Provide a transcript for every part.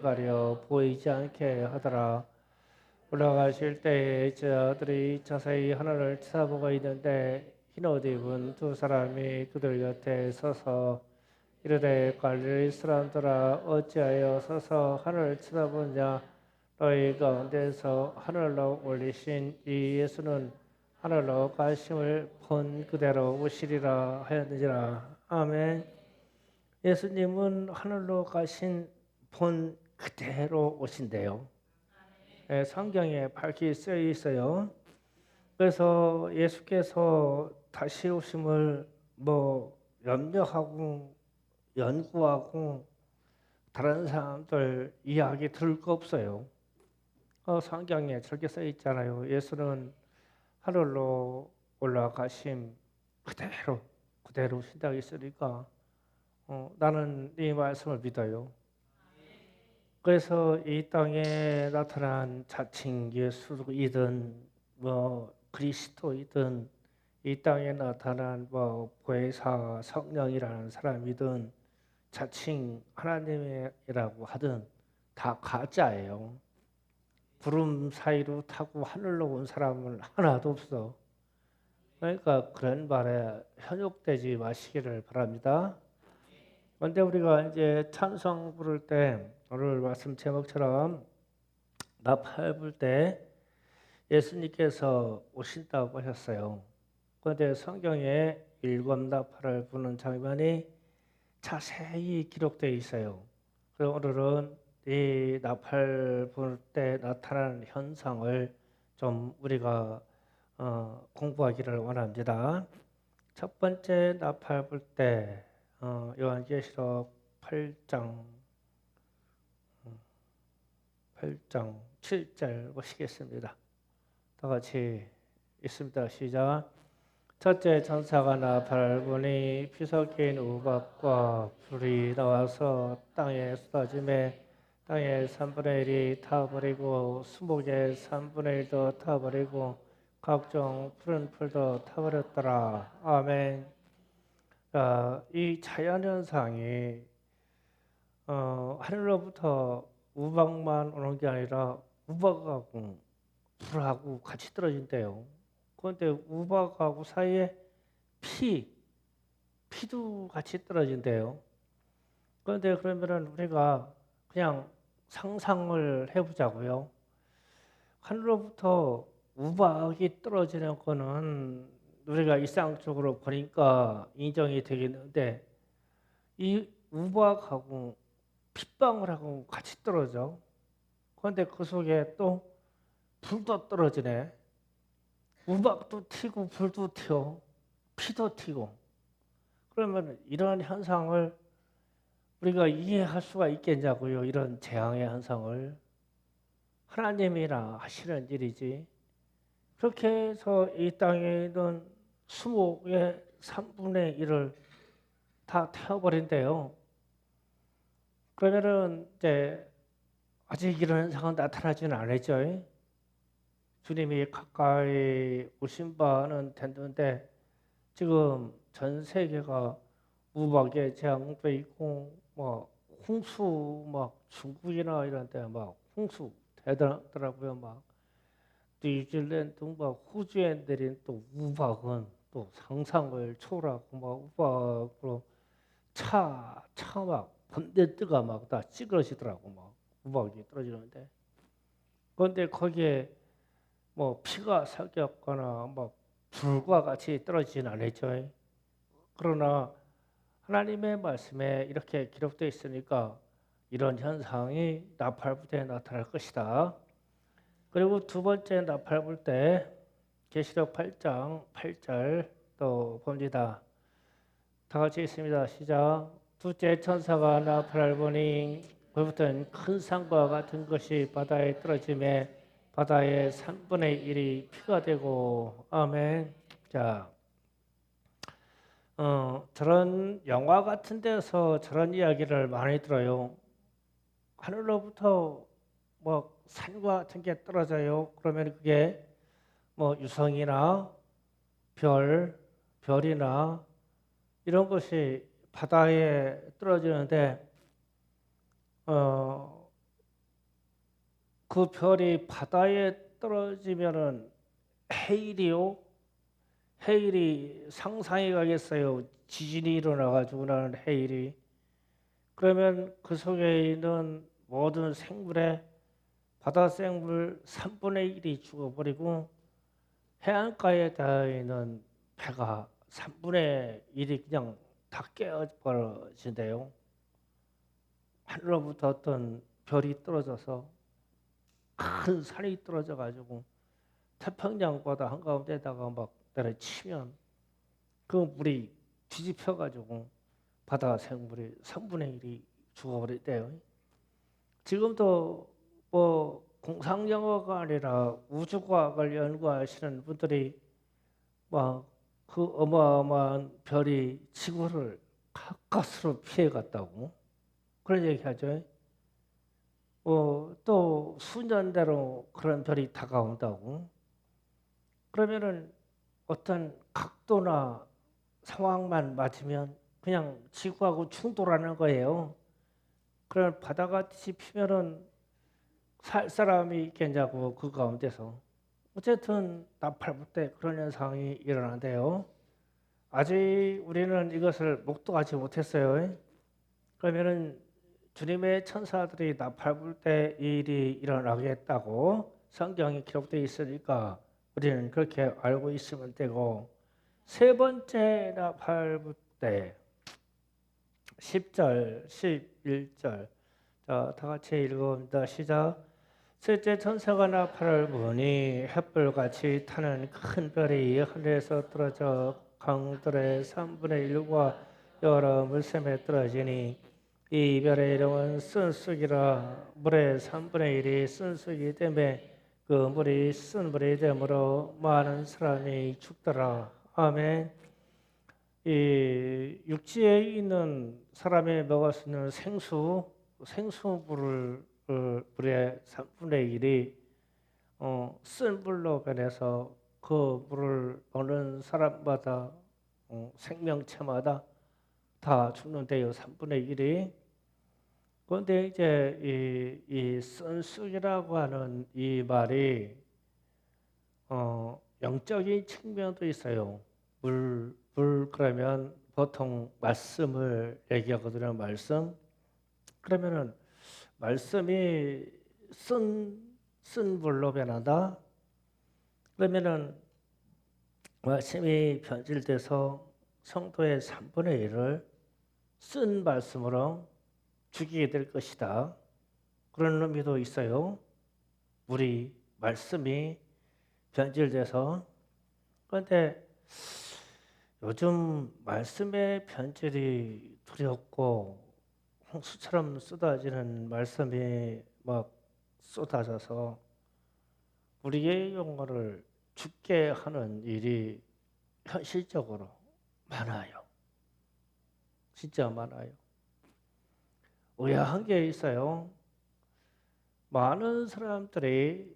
가려 보이지 않게 하더라. 올라가실 때에 저들이 자세히 하늘을 쳐다보고 있는데 흰 옷 입은 두 사람이 그들 곁에 서서 이르되 갈릴리 사람들아 어찌하여 서서 하늘을 쳐다보냐. 너희 가운데서 하늘로 올리신 이 예수는 하늘로 가심을 본 그대로 오시리라 하였느니라. 아멘. 예수님은 하늘로 가신 본 그대로 오신대요. 네, 성경에 밝히 쓰여 있어요. 그래서 예수께서 다시 오심을 염려하고 연구하고 다른 사람들 이야기 들을 거 없어요. 성경에 저렇게 써 있잖아요. 예수는 하늘로 올라가심 그대로 오신다고 했으니까 나는 이 말씀을 믿어요. 그래서 이 땅에 나타난 자칭 예수이든 그리스도이든 이 땅에 나타난 보혜사 성령이라는 사람이든 자칭 하나님이라고 하든 다 가짜예요. 구름 사이로 타고 하늘로 온 사람은 하나도 없어. 그러니까 그런 말에 현혹되지 마시기를 바랍니다. 그런데 우리가 이제 찬송 부를 때 오늘 말씀 제목처럼 나팔 불 때 예수님께서 오신다고 하셨어요. 그런데 성경에 일곱 나팔을 부는 장면이 자세히 기록되어 있어요. 그래서 오늘은 이 나팔 불 때 나타나는 현상을 좀 우리가 공부하기를 원합니다. 첫 번째 나팔 불 때 요한계시록 8장 7절 보시겠습니다. 다 같이 읽습니다. 시작. 첫째 천사가 나팔을 부니 피 섞인 우박과 불이 나와서 땅에 쏟아지매 땅의 3분의 1이 타버리고 수목의 3분의 1도 타버리고 각종 푸른 풀도 타버렸더라. 아멘. 이 자연현상이 하늘로부터 우박만 오는 게 아니라 우박하고 불하고 같이 떨어진대요. 그런데 우박하고 사이에 피도 같이 떨어진대요. 그런데 그러면은 우리가 그냥 상상을 해보자고요. 하늘로부터 우박이 떨어지는 거는 우리가 일상적으로 보니까 인정이 되겠는데 이 우박하고 핏방울하고 같이 떨어져. 그런데 그 속에 또 불도 떨어지네. 우박도 튀고 불도 튀어. 피도 튀고. 그러면 이런 현상을 우리가 이해할 수가 있겠냐고요. 이런 재앙의 현상을. 하나님이라 하시는 일이지. 그렇게 해서 이 땅에 있는 수목의 3분의 1을 다 태워버린대요. 그러면은 이제 아직 이런 현상은 나타나지는 않았죠. 주님이 가까이 오신 바는 됐는데 지금 전 세계가 우박에 재앙도 있고 홍수 중국이나 이런 데 홍수 대단하더라고요. 뉴질랜드 호주에 내린 또 우박은 또 상상을 초월하고 우박으로 차 본네트가 다 찌그러지더라고. 우박이 떨어지는데. 그런데 거기에 피가 섞였거나 불과 같이 떨어지진 않았죠. 그러나 하나님의 말씀에 이렇게 기록되어 있으니까 이런 현상이 나팔 불 때 나타날 것이다. 그리고 두 번째 나팔 불 때 계시록 8장 8절 또 봅니다. 다 같이 읽습니다. 시작. 둘째 천사가 나팔을 부니 그부터는 큰 산과 같은 것이 바다에 떨어지매 바다의 3분의 1이 피가 되고 아멘. 자, 저런 영화 같은 데서 저런 이야기를 많이 들어요. 하늘로부터 산과 같은 게 떨어져요. 그러면 그게 유성이나 별이나 이런 것이 바다에 떨어지는데 그 별이 바다에 떨어지면은 해일이요. 해일이 상상해 가겠어요. 지진이 일어나가지고 나는 해일이. 그러면 그 속에 있는 모든 생물의 바다 생물 3분의 1이 죽어버리고 해안가에 닿아 있는 배가 3분의 1이 그냥 다 깨어버려진대요. 하늘로부터 어떤 별이 떨어져서 큰 산이 떨어져 가지고 태평양 바다 한가운데다가 막 내려치면 그 물이 뒤집혀 가지고 바다 생물이 3분의 1이 죽어버렸대요. 지금도 뭐 공상영화가 아니라 우주과학을 연구하시는 분들이 막 그 어마어마한 별이 지구를 가까스로 피해갔다고 그런 얘기하죠. 또 수년대로 그런 별이 다가온다고. 그러면은 어떤 각도나 상황만 맞으면 그냥 지구하고 충돌하는 거예요. 그런 바다가 뒤집히면은 살 사람이 있겠냐고 그 가운데서. 어쨌든 나팔 불 때 그런 현상이 일어난대요. 아직 우리는 이것을 목도하지 못했어요. 그러면은 주님의 천사들이 나팔 불 때 이 일이 일어나겠다고 성경이 기록되어 있으니까 우리는 그렇게 알고 있으면 되고, 세 번째 나팔 불 때 10절, 11절, 자, 다 같이 읽어봅니다. 시작. 셋째 천사가 나팔을 부니 햇불같이 타는 큰 별이 하늘에서 떨어져 강들의 3분의 1과 여러 물샘에 떨어지니 이 별의 이름은 쓴쑥이라. 물의 3분의 1이 쓴쑥이 때문에 그 물이 쓴 물이 되므로 많은 사람이 죽더라. 아멘. 이 육지에 있는 사람이 먹을 수 있는 생수물을 물의 3분의 1이 쓴 물로 변해서 그 물을 먹는 사람마다 생명체마다 다 죽는데요. 3분의 1이. 그런데 이제 이 쓴쑥이라고 하는 이 말이 영적인 측면도 있어요. 물 그러면 보통 말씀을 얘기하거든요. 말씀. 그러면은 말씀이 쓴 물로 변한다. 그러면은 말씀이 변질돼서 성도의 3분의 1을 쓴 말씀으로 죽이게 될 것이다. 그런 의미도 있어요. 우리 말씀이 변질돼서. 그런데 요즘 말씀의 변질이 두렵고 홍수처럼 쏟아지는 말씀이 막 쏟아져서 우리의 영혼을 죽게 하는 일이 현실적으로 많아요. 진짜 많아요. 의아한 게 있어요. 많은 사람들이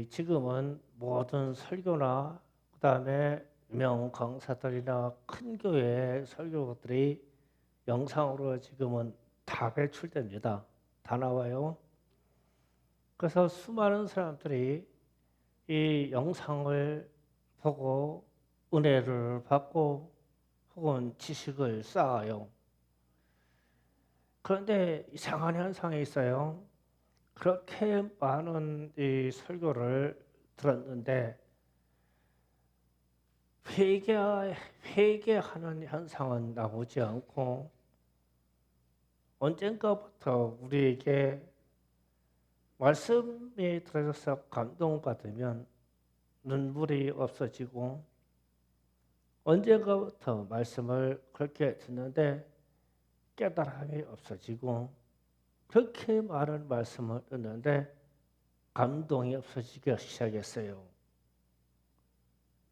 지금은 모든 설교나 그다음에 유명 강사들이나 큰 교회 설교들이 영상으로 지금은 다 배출됩니다. 다 나와요. 그래서 수많은 사람들이 이 영상을 보고 은혜를 받고 혹은 지식을 쌓아요. 그런데 이상한 현상이 있어요. 그렇게 많은 이 설교를 들었는데 회개하는 현상은 나오지 않고 언젠가부터 우리에게 말씀이 들어져서 감동받으면 눈물이 없어지고 언젠가부터 말씀을 그렇게 듣는데 깨달음이 없어지고 그렇게 많은 말씀을 듣는데 감동이 없어지기 시작했어요.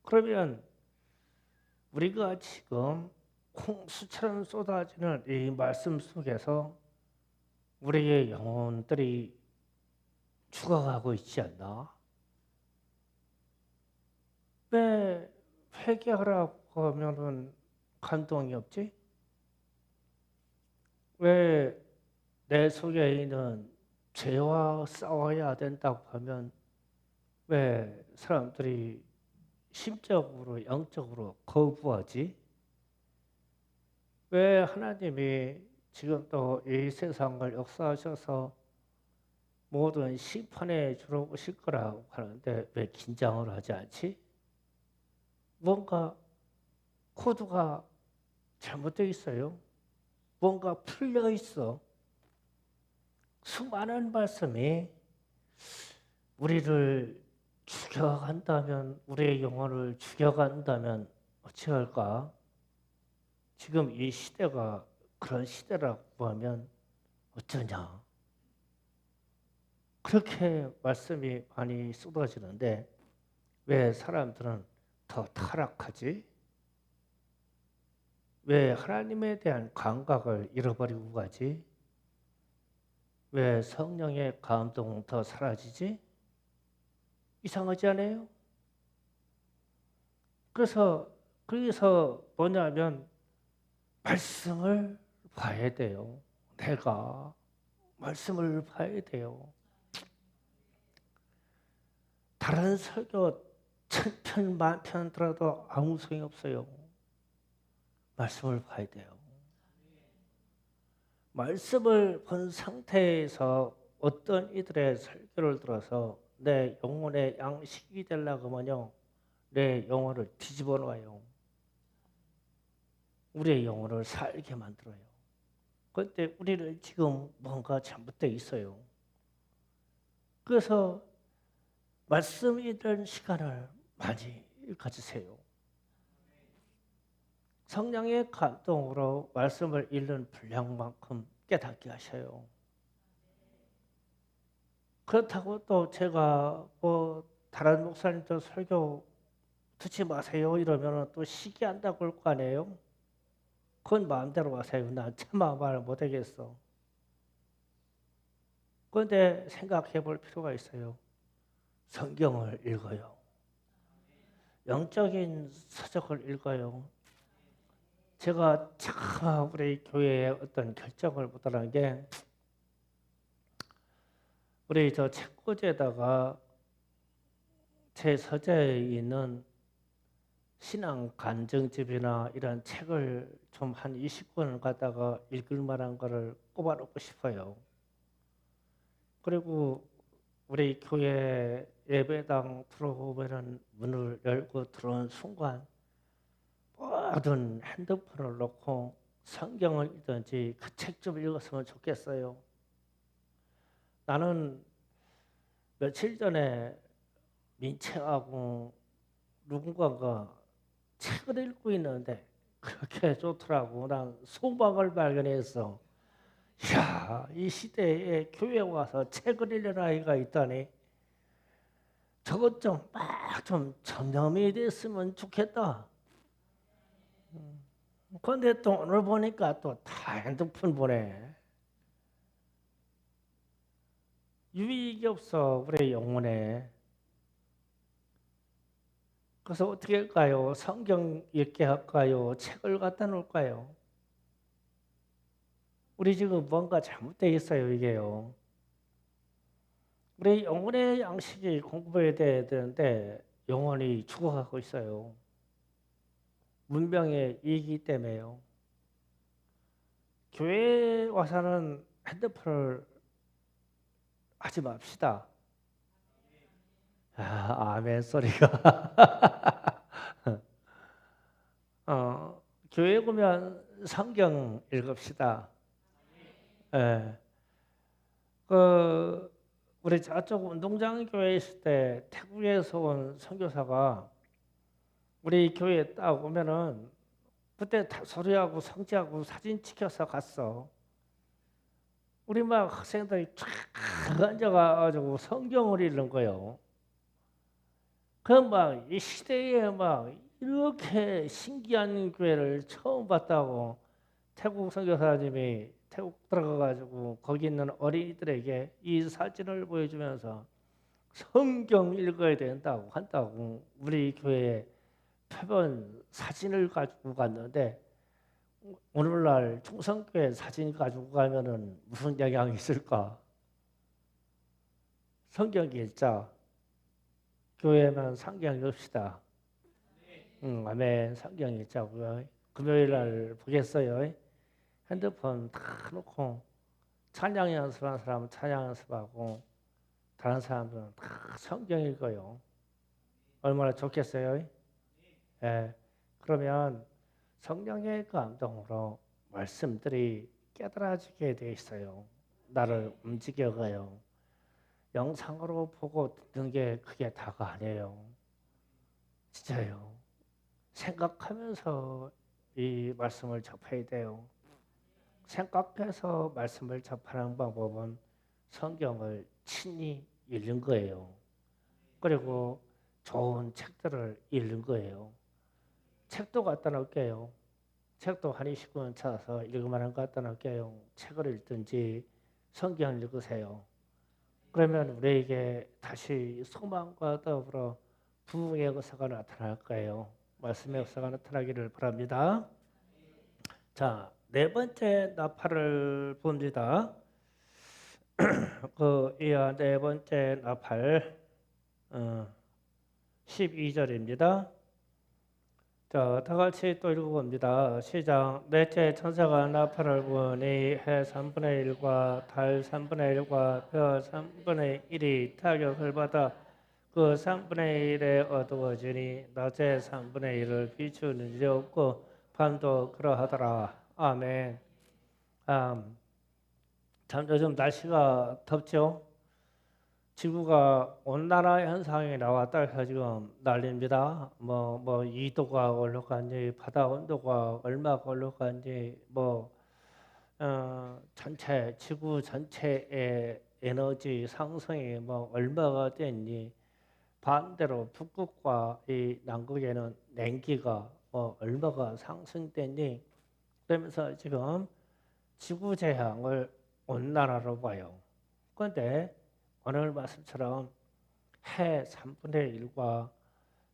그러면 우리가 지금 홍수처럼 쏟아지는 이 말씀 속에서 우리의 영혼들이 죽어가고 있지 않나? 왜 회개하라고 하면은 감동이 없지? 왜 내 속에 있는 죄와 싸워야 된다고 하면 왜 사람들이 심적으로 영적으로 거부하지? 왜 하나님이 지금도 이 세상을 역사하셔서 모든 심판에 주러 오실 거라고 하는데 왜 긴장을 하지 않지? 뭔가 코드가 잘못되어 있어요. 뭔가 풀려 있어. 수많은 말씀이 우리를 죽여간다면, 우리의 영혼을 죽여간다면 어찌할까? 지금 이 시대가 그런 시대라고 하면 어쩌냐? 그렇게 말씀이 많이 쏟아지는데 왜 사람들은 더 타락하지? 왜 하나님에 대한 감각을 잃어버리고 가지? 왜 성령의 감동은 더 사라지지? 이상하지 않아요? 그래서 뭐냐면 말씀을 봐야 돼요. 내가 말씀을 봐야 돼요. 다른 설교 천편 만편 들어도 아무 소용이 없어요. 말씀을 봐야 돼요. 말씀을 본 상태에서 어떤 이들의 설교를 들어서 내 영혼의 양식이 되려고 하면요, 내 영혼을 뒤집어 놔요. 우리의 영혼을 살게 만들어요. 그런데 우리는 지금 뭔가 잘못되어 있어요. 그래서 말씀 읽는 시간을 많이 가지세요. 성령의 감동으로 말씀을 읽는 분량만큼 깨닫게 하셔요. 그렇다고 또 제가 다른 목사님들 설교 듣지 마세요 이러면 또 시기한다고 할 거 아니에요? 그건 마음대로 하세요. 난 차마 말 못하겠어. 그런데 생각해 볼 필요가 있어요. 성경을 읽어요. 영적인 서적을 읽어요. 제가 참 우리 교회에 어떤 결정을 못하는 게 우리 저 책꽂이에다가 제 서재에 있는 신앙 간증집이나 이런 책을 좀 한 20권을 갖다가 읽을 만한 거를 꼽아놓고 싶어요. 그리고 우리 교회 예배당 들어오면은 문을 열고 들어온 순간 모든 핸드폰을 놓고 성경을 읽든지 그 책 좀 읽었으면 좋겠어요. 나는 며칠 전에 민채하고 누군가가 책을 읽고 있는데 그렇게 좋더라고. 난 소망을 발견했어. 이야, 이 시대에 교회 와서 책을 읽는 아이가 있다니 저것 좀 막 좀 전념이 됐으면 좋겠다. 그런데 또 오늘 보니까 또 다 핸드폰 보내. 유익이 없어 우리 영혼에. 그래서 어떻게 할까요? 성경 읽게 할까요? 책을 갖다 놓을까요? 우리 지금 뭔가 잘못되어 있어요, 이게요. 우리 영혼의 양식이 공부해야 되는데 영혼이 죽어가고 있어요. 문명의 이익이기 때문에요. 교회에 와서는 핸드폰을 하지 맙시다. 아멘 소리가. 교회 오면 성경 읽읍시다. 예. 우리 저쪽 운동장 교회에 있을 때 태국에서 온 선교사가 우리 교회에 딱 오면은 그때 소리하고 성지하고 사진 찍혀서 갔어. 우리 막 학생들이 쫙 앉아가지고 성경을 읽는 거예요. 그럼 막 이 시대에 막 이렇게 신기한 교회를 처음 봤다고 태국 선교사님이 태국 들어가가지고 거기 있는 어린이들에게 이 사진을 보여주면서 성경 읽어야 한다고 우리 교회에 표본 사진을 가지고 갔는데 오늘날 충성교회 사진 가지고 가면은 무슨 영향이 있을까? 성경 읽자. 교회만 성경 읽읍시다. 아멘. 성경 읽자고요. 금요일 날 보겠어요. 핸드폰 다 놓고 찬양 연습하는 사람은 찬양 연습하고 다른 사람들은 다 성경 읽어요. 얼마나 좋겠어요? 예. 그러면 성령의 감동으로 말씀들이 깨달아지게 돼 있어요. 나를 움직여가요. 영상으로 보고 듣는 게 그게 다가 아니에요. 진짜요. 생각하면서 이 말씀을 접해야 돼요. 생각해서 말씀을 접하는 방법은 성경을 친히 읽는 거예요. 그리고 좋은 책들을 읽는 거예요. 책도 갖다 놓을게요. 책도 한 20권 찾아서 읽을만한 거 갖다 놓을게요. 책을 읽든지 성경을 읽으세요. 그러면 우리에게 다시 소망과 더불어 부흥의 역사가 나타날 거예요. 말씀의 역사가 나타나기를 바랍니다. 자, 네 번째 나팔을 봅니다. 네 번째 나팔 12절입니다. 자, 다 같이 또 읽어봅니다. 시작. 넷째 천사가 나팔을 부으니 해 3분의 1과 달 3분의 1과 별 3분의 1이 타격을 받아 그 3분의 1에 어두워지니 낮에 3분의 1을 비추는 일이 없고 밤도 그러하더라. 아멘. 참 요즘 날씨가 덥죠? 지구가 온난화 현상이 나왔다 해서 지금 난립니다. 뭐 2도가 올라간지 바다 온도가 얼마가 올라간지 전체 지구 전체의 에너지 상승이 얼마가 됐니, 반대로 북극과 이 남극에는 냉기가 얼마가 상승됐니, 그러면서 지금 지구 재앙을 온난화로 봐요. 그런데 오늘 말씀처럼 해 3분의 1과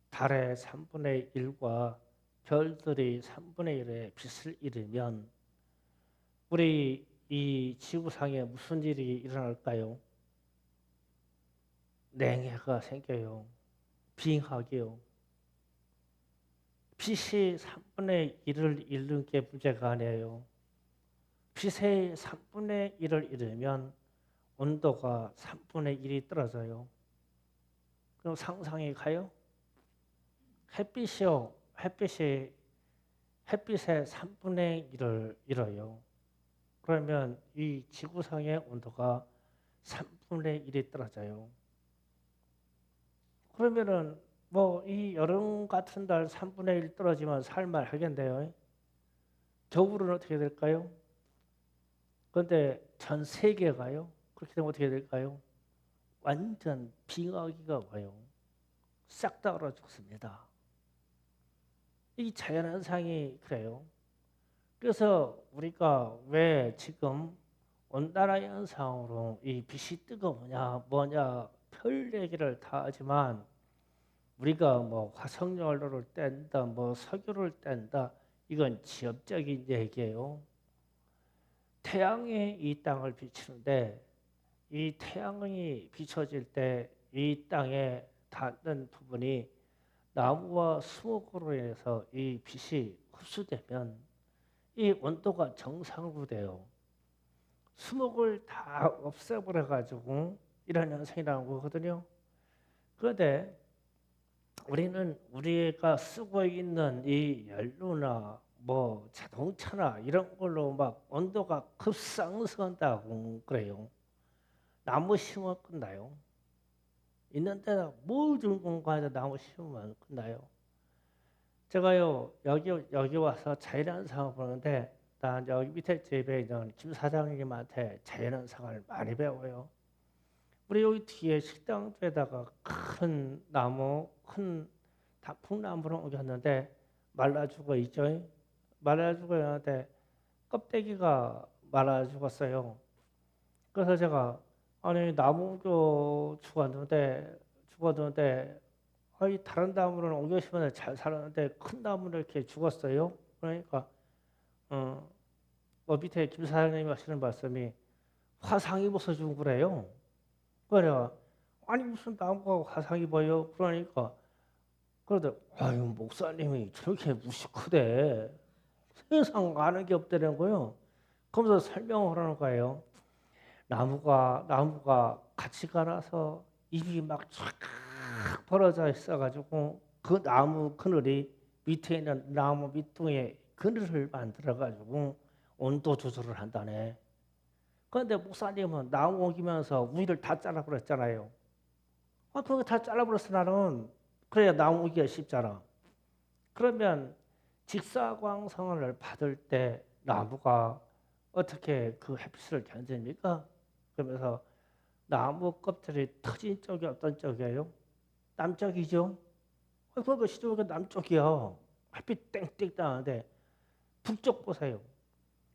달의 3분의 1과 별들이 3분의 1의 빛을 잃으면 우리 이 지구상에 무슨 일이 일어날까요? 냉해가 생겨요. 빙하기요. 빛이 3분의 1을 잃는 게 문제가 아니에요. 빛의 3분의 1을 잃으면 온도가 3분의 1이 떨어져요. 그럼 상상이 가요? 햇빛의 3분의 1을 잃어요. 그러면 이 지구상의 온도가 3분의 1이 떨어져요. 그러면은 이 여름 같은 달 3분의 1 떨어지면 살만 하겠네요. 겨울은 어떻게 될까요? 그런데 전 세계가요? 그렇게 되면 어떻게 될까요? 완전 빙하기가 와요. 싹 다 얼어 죽습니다. 이 자연현상이 그래요. 그래서 우리가 왜 지금 온난화 현상으로 이 빛이 뜨거우냐 뭐냐 별 얘기를 다 하지만 우리가 화석연료를 뗀다 석유를 뗀다, 이건 지엽적인 얘기예요. 태양이 이 땅을 비추는데 이 태양이 비춰질 때 이 땅에 닿는 부분이 나무와 수목으로 인해서 이 빛이 흡수되면 이 온도가 정상으로 돼요. 수목을 다 없애버려 가지고 이런 현상이 나온 거거든요. 그런데 우리는 우리가 쓰고 있는 이 연료나 자동차나 이런 걸로 온도가 급상승한다고 그래요. 나무 심으면 끝나요. 있는 데다 모든 공간에다 나무 심으면 끝나요. 제가요 여기 와서 자연현상을 보는데 난 여기 밑에 집에 있는 김 사장님한테 자연현상을 많이 배워요. 우리 여기 뒤에 식당에다가 큰 나무, 큰 단풍나무를 옮겼는데 말라 죽어 있죠. 말라 죽어 있는데 껍데기가 말라 죽었어요. 그래서 제가 아니 나무 옮겨 죽었는데 아니 다른 나무를 옮겨시면 잘 살았는데 큰 나무를 이렇게 죽었어요. 그러니까 밑에 김 사장님이 하시는 말씀이 화상 입어서 죽은 거래요. 그래요. 아니 무슨 나무가 화상 입어요? 그러니까 그러더 아유 목사님이 저렇게 무식하대. 세상 아는 게 없다는 거요. 그러면서 설명을 하는 거예요. 나무가 같이 갈아서 잎이 막 쫙 벌어져 있어가지고 그 나무 그늘이 밑에 있는 나무 밑둥에 그늘을 만들어가지고 온도 조절을 한다네. 그런데 목사님은 나무 옮기면서 위를 다 잘라버렸잖아요. 그거 다 잘라버렸어 나는. 그래야 나무 옮기가 쉽잖아. 그러면 직사광선을 받을 때 나무가 어떻게 그 햇빛을 견딥니까? 그러면서 나무 껍질이 터진 쪽이 어떤 쪽이에요? 남쪽이죠. 그거 시조가 남쪽이요. 햇빛 땡땡 나는데 북쪽 보세요.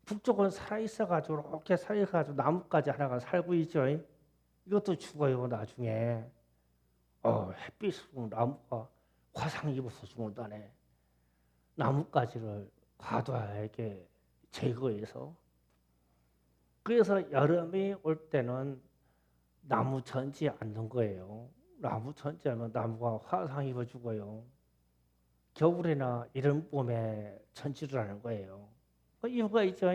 북쪽은 살아있어가지고 이렇게 살아가지고 나무까지 하나가 살고 있죠. 이것도 죽어요 나중에. 햇빛으로 나무가 화상 입어서 죽는다네. 나뭇가지를 과도하게 제거해서. 그래서 여름이 올 때는 나무 전지 않는 거예요. 나무 전지하면 나무가 화상 입어 죽어요. 겨울이나 이른 봄에 전지를 하는 거예요. 그 이유가 있죠.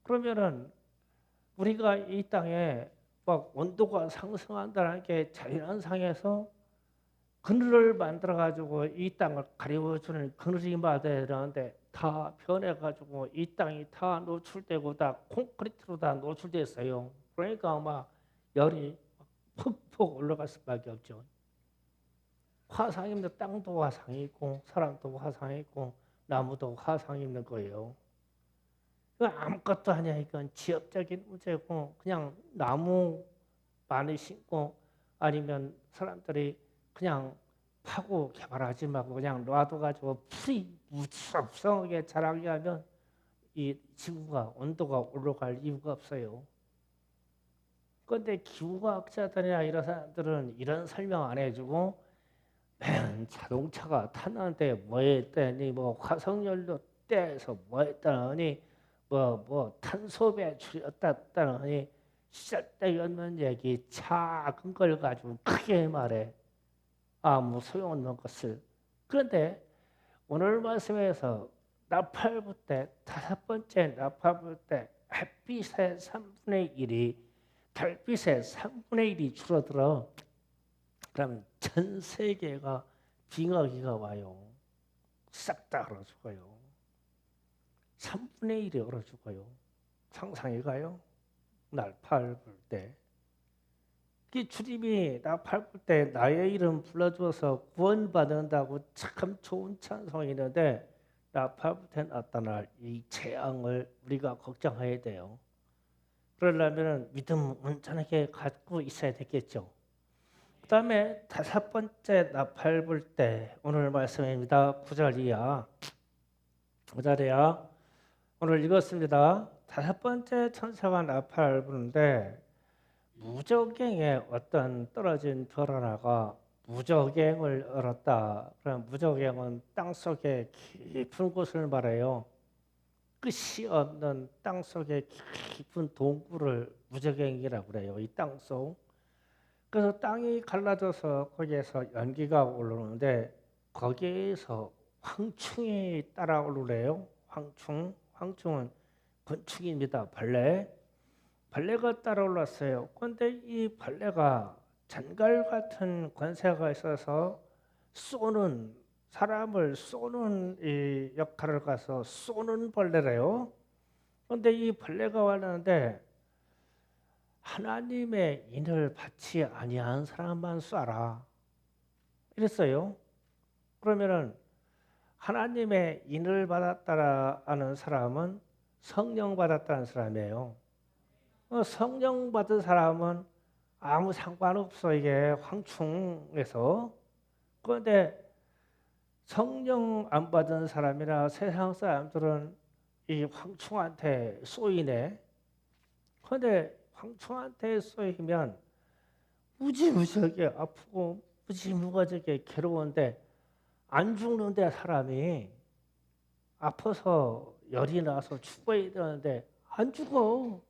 그러면은 우리가 이 땅에 막 온도가 상승한다는 게 자연상에서 그늘을 만들어 가지고 이 땅을 가려주는 그늘이 맞아야 되는데 다 변해가지고 이 땅이 다 노출되고 다 콘크리트로 다 노출됐어요. 그러니까 아마 열이 푹푹 올라갈 수밖에 없죠. 화상 입는 땅도 화상이 있고 사람도 화상이 있고 나무도 화상이 있는 거예요. 이건 아무것도 아니야. 이건 지엽적인 문제고 그냥 나무 많이 심고 아니면 사람들이 그냥 파고 개발하지 말고 그냥 놔둬가지고 풀이 무섭성하게 자라게 하면 이 지구가 온도가 올라갈 이유가 없어요. 그런데 기후과학자들이나 이런 사람들은 이런 설명 안 해주고 자동차가 탔는데 뭐 했더니 뭐 화석연료 떼서 뭐 했더니 뭐 탄소 배출이었다더니 쓸데없는 얘기 작은 걸 가지고 크게 말해. 아무 소용없는 것을. 그런데 오늘 말씀에서 나팔부 때 다섯 번째 나팔부 때 햇빛의 3분의 1이 달빛의 3분의 1이 줄어들어. 그러면 전 세계가 빙하기가 와요. 싹 다 얼어 죽어요. 3분의 1이 얼어 죽어요. 상상해 가요? 나팔 불 때. 그 주님이 나팔 불 때 나의 이름 불러줘서 구원받는다고 참 좋은 찬송이 있는데 나팔 불 때 나타날 이 재앙을 우리가 걱정해야 돼요. 그러려면 믿음 온전하게 갖고 있어야 되겠죠. 그 다음에 다섯 번째 나팔 불 때 오늘 말씀입니다. 9절이야. 9절이야. 오늘 읽었습니다. 다섯 번째 천사가 나팔 부는데 무적행에 어떤 떨어진 별 하나가 무적행을 얻었다. 그럼 무적행은 땅속에 깊은 곳을 말해요. 끝이 없는 땅속의 깊은 동굴을 무적행이라고 그래요. 이 땅속. 그래서 땅이 갈라져서 거기에서 연기가 오르는데 거기에서 황충이 따라 오르래요. 황충은 건축입니다. 벌레가 따라 올랐어요. 그런데 이 벌레가 잔갈 같은 권세가 있어서 사람을 쏘는 이 역할을 가서 쏘는 벌레래요. 그런데 이 벌레가 왔는데 하나님의 인을 받지 아니한 사람만 쏴라 이랬어요. 그러면은 하나님의 인을 받았다라는 사람은 성령 받았다는 사람이에요. 성령 받은 사람은 아무 상관없어 이게 황충에서. 그런데 성령 안 받은 사람이나 세상 사람들은 이 황충한테 쏘이네. 그런데 황충한테 쏘이면 무지무지하게 아프고 무지무지하게 괴로운데 안 죽는데 사람이 아파서 열이 나서 죽어야 되는데 안 죽어.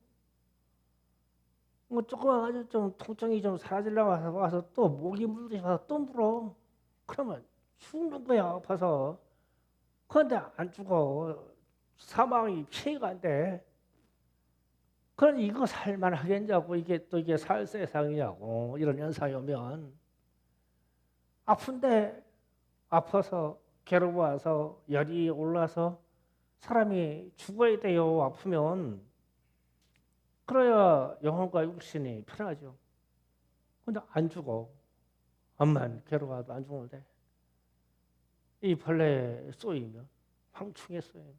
뭐 조금 와가지고 좀 통증이 좀 사라지려고 와서 또 목이 물듯이 와서 또 물어. 그러면 죽는 거야 아파서. 그런데 안 죽어. 사망이 피해가 안 돼. 그럼 이거 살만 하겠냐고. 이게 또 이게 살 세상이냐고. 이런 현상이 오면 아픈데 아파서 괴로워서 열이 올라서 사람이 죽어야 돼요. 아프면. 그래야 영혼과 육신이 편하죠. 근데 안 죽어. 암만 괴로워도 안 죽는데 이 벌레에 쏘이면 황충에 쏘이면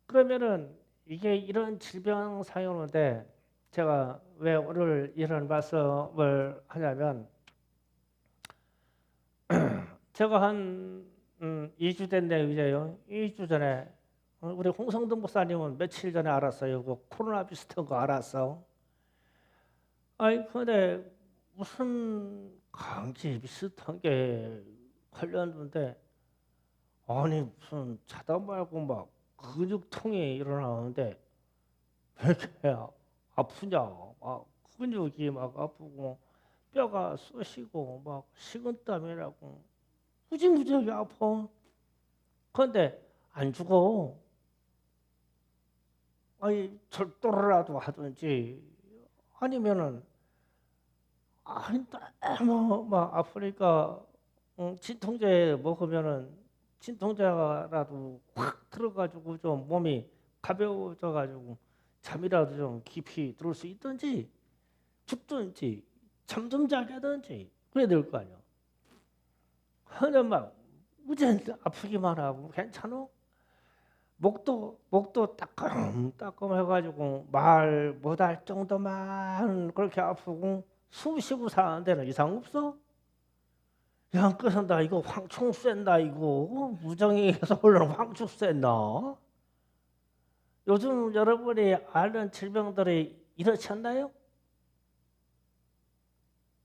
그러면은 이게 이런 질병 상황인데 제가 왜 오늘 이런 말씀을 하냐면 제가 한 2주 됐네요. 이제요. 2주 전에 우리 홍성동 목사님은 며칠 전에 알았어요. 그 코로나 비슷한 거 알았어. 아니 근데 무슨 감기 비슷한 게 걸렸는데 아니 무슨 자다 말고 막 근육통이 일어나는데 왜 이렇게 아프냐? 막 근육이 막 아프고 뼈가 쑤시고 막 식은땀이 나고 무지무지하게 아파. 그런데 안 죽어. 아니 절도라도 하든지 아니면은 아니 너무 막 아프니까 진통제 먹으면은 진통제라도 확 들어가지고 좀 몸이 가벼워져가지고 잠이라도 좀 깊이 들을 수 있든지 죽든지 잠 좀 자게 하든지 그래야 될 거 아니야. 근데 막 무전 아프기만 하고 괜찮아? 목도 따끔따끔 해가지고 말 못할 정도만 그렇게 아프고 숨 쉬고 사는 데는 이상 없어? 야, 그래서 이거 황충 쐈나 이거 무정에서 올라온 황충 쐈나? 요즘 여러분이 아는 질병들이 이렇지 않나요?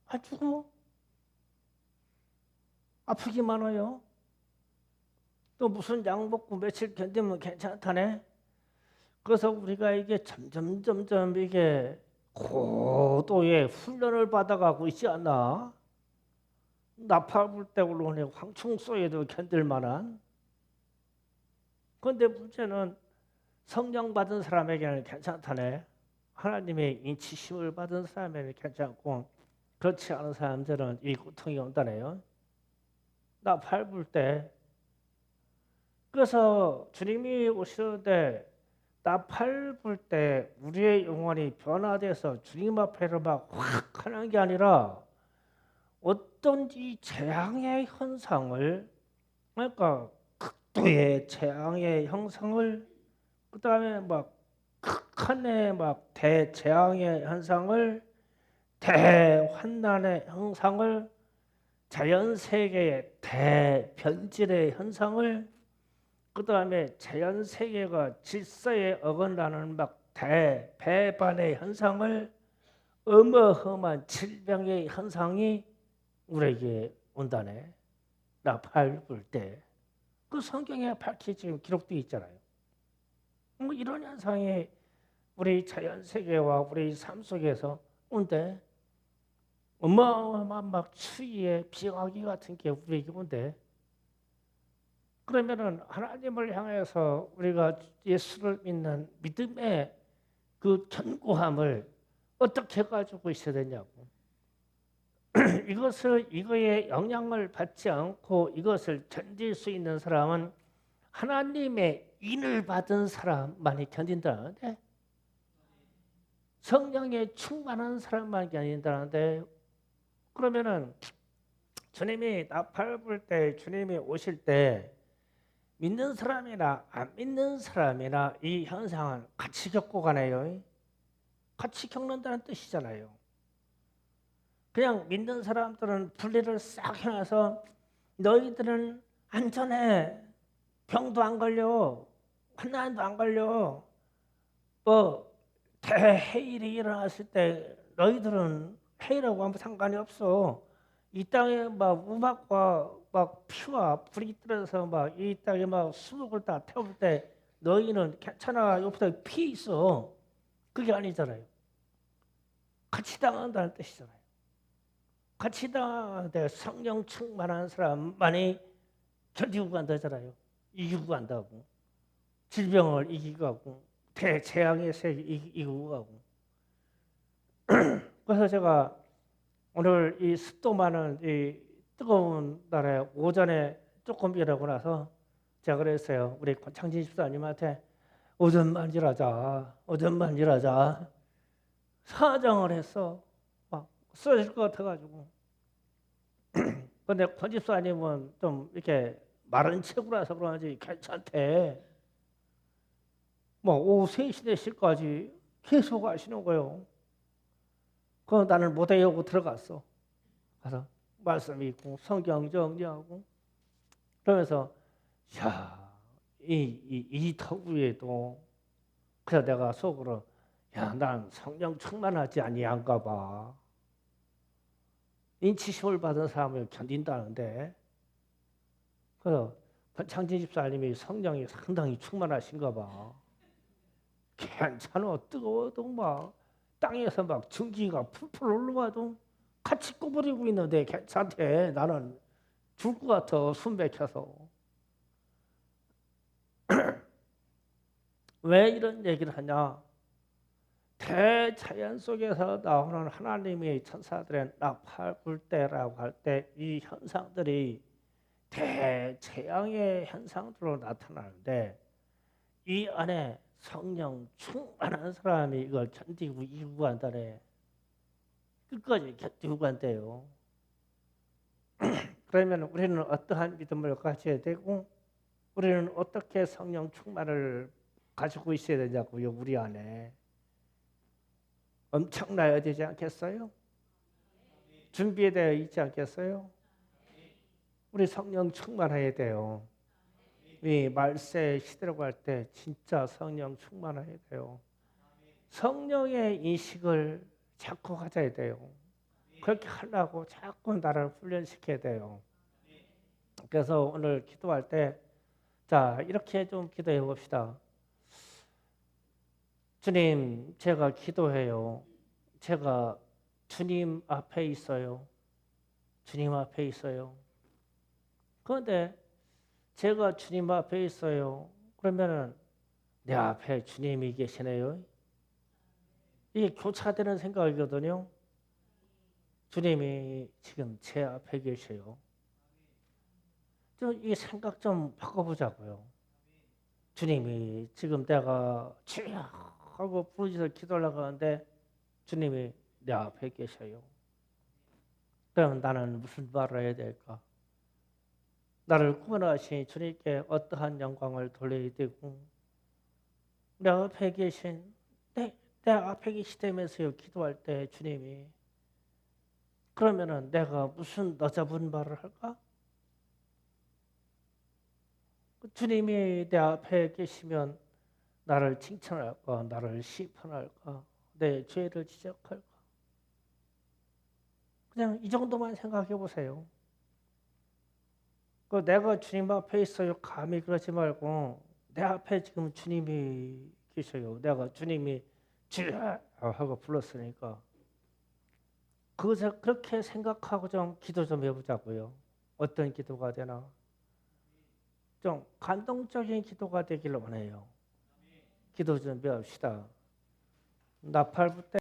안 죽어. 아프기만 해요. 또 무슨 약 먹고 며칠 견디면 괜찮다네. 그래서 우리가 이게 점점 이게 고도의 훈련을 받아가고 있지 않나? 나팔 불 때 올라오는 황충 쏘에도 견딜 만한. 그런데 문제는 성령 받은 사람에게는 괜찮다네. 하나님의 인치심을 받은 사람에게는 괜찮고 그렇지 않은 사람들은 이 고통이 온다네요. 나팔 불 때. 그래서 주님이 오시는데 나팔 불 때 우리의 영혼이 변화돼서 주님 앞에로 막 확 하는 게 아니라 어떤 이 재앙의 현상을 그러니까 극도의 재앙의 형상을 그 다음에 막 극한의 막 대재앙의 현상을 대환난의 형상을 자연세계의 대변질의 현상을 그 다음에 자연세계가 질서에 어긋나는 막 대배반의 현상을 어마어마한 질병의 현상이 우리에게 온다네. 나팔 불 때. 그 성경에 밝히 지금 기록되어 있잖아요. 뭐 이런 현상이 우리 자연 세계와 우리 삶 속에서 온대. 어마어마한 막 추위에 비강하기 같은 게 우리에게 온대. 그러면은 하나님을 향해서 우리가 예수를 믿는 믿음의 그 견고함을 어떻게 가지고 있어야 되냐고. 이거에 영향을 받지 않고 이것을 견딜 수 있는 사람은 하나님의 인을 받은 사람만이 견딘다는데 성령에 충만한 사람만 견딘다는데 그러면은 주님이 나팔 불 때 주님이 오실 때 믿는 사람이나 안 믿는 사람이나 이 현상은 같이 겪고 가네요. 같이 겪는다는 뜻이잖아요. 그냥 믿는 사람들은 분리를 싹 해놔서 너희들은 안전해. 병도 안 걸려. 환난도 안 걸려. 뭐 대해일이 일어났을 때 너희들은 해일하고 아무 상관이 없어. 이 땅에 막 우박과 막 피와 불이 떨어져서 막 이 땅에 막 수목을 다 태울 때 너희는 괜찮아. 옆에 피 있어. 그게 아니잖아요. 같이 당한다는 뜻이잖아요. 같이 당하는데 성령 충만한 사람만이 견디고 간다잖아요. 이기고 간다고. 질병을 이기고 가고 대재앙에서 이기고 가고. 그래서 제가 오늘 이 습도 많은 이 뜨거운 날에 오전에 조금 일하고 나서 제가 그랬어요. 우리 권창진 집사님한테 오전만 일하자. 사정을 했어. 막 쓰러질 것 같아가지고. 근데 권 집사님은 좀 이렇게 마른 체구라서 그런지 괜찮대. 뭐 오후 3시, 4시까지 계속 하시는 거예요. 그럼 나는 못해 오고 들어갔어. 가서 말씀 읽고 성경 정리하고 그러면서 야, 이 터구에도 그래서 내가 속으로 야, 난 성령 충만하지 아니한가 봐. 인치심을 받은 사람을 견딘다는데 그래서 권창진 집사님이 성령이 상당히 충만하신가 봐. 괜찮아. 뜨거워도 막 땅에서 막 증기가 풀풀 올라와도 같이 꺼버리고 있는데 괜찮대. 나는 죽을 것 같아. 숨 막혀서. 왜 이런 얘기를 하냐? 대자연 속에서 나오는 하나님의 천사들의 나팔 불 때라고 할 때 이 현상들이 대재앙의 현상으로 나타나는데 이 안에 성령 충만한 사람이 이걸 견디고 이기고 간다네. 끝까지 견디고 간대요. 그러면 우리는 어떠한 믿음을 가져야 되고 우리는 어떻게 성령 충만을 가지고 있어야 되냐고요. 우리 안에. 엄청나야 되지 않겠어요? 준비되어 있지 않겠어요? 우리 성령 충만해야 돼요. 이 말세 시대라고 할 때 진짜 성령 충만해야 돼요. 성령의 인식을 자꾸 가져야 돼요. 그렇게 하려고 자꾸 나를 훈련시켜야 돼요. 그래서 오늘 기도할 때 자, 이렇게 좀 기도해 봅시다. 주님, 제가 기도해요. 제가 주님 앞에 있어요. 주님 앞에 있어요. 그런데 제가 주님 앞에 있어요. 그러면은 내 앞에 주님이 계시네요. 이게 교차되는 생각이거든요. 주님이 지금 제 앞에 계셔요. 이 생각 좀 바꿔보자고요. 주님이 지금 내가 주여 하고 부르짖어 기도하려고 하는데 주님이 내 앞에 계셔요. 그럼 나는 무슨 말을 해야 될까? 나를 구원하신 주님께 어떠한 영광을 돌려야 되고 내 앞에 계신 내 앞에 계시다면서요. 기도할 때 주님이 그러면은 내가 무슨 너잡은 말을 할까? 주님이 내 앞에 계시면 나를 칭찬할까? 나를 시편할까? 내 죄를 지적할까? 그냥 이 정도만 생각해 보세요. 내가 주님 앞에 있어요. 감히 그러지 말고 내 앞에 지금 주님이 계셔요. 내가 주님이 주여 하고 불렀으니까 그것을 그렇게 생각하고 좀 기도 좀 해보자고요. 어떤 기도가 되나? 좀 감동적인 기도가 되기를 원해요. 기도 준비합시다. 나팔부 때